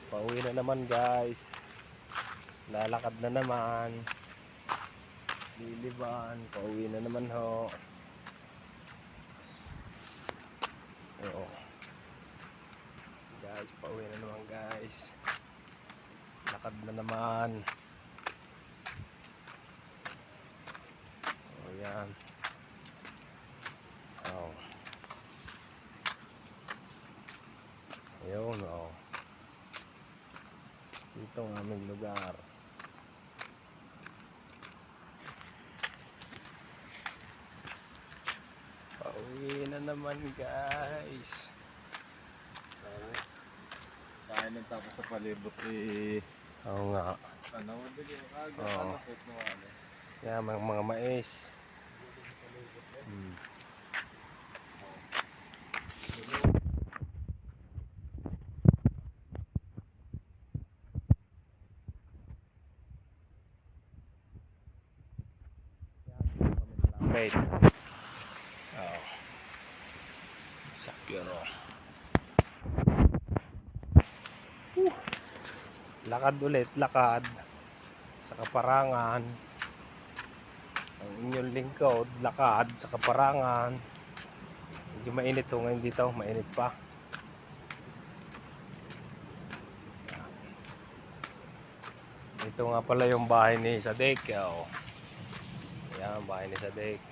Pauwi na naman guys. Lalakad na naman. Liliban. Pauwi na naman ho. Oo. Guys, pauwi na naman guys. Lakad na naman. O yan. O. Ayun o. Ito ang aming lugar. Pauwi na naman guys. Kain ng tapos sa palibot eh. Oo nga. Ano, madali yung kaga. Oo. Ano, put mo ano. Yan, mga mais. Wait. Oh. Sakyo. Lakad ulit, lakad sa Kaparangan. Ang inyong lingkod, lakad sa Kaparangan. Medyo mainit ho ngayon dito, mainit pa. Ito nga pala yung bahay ni Sadek. Oh. Ayan, bahay ni Sadek.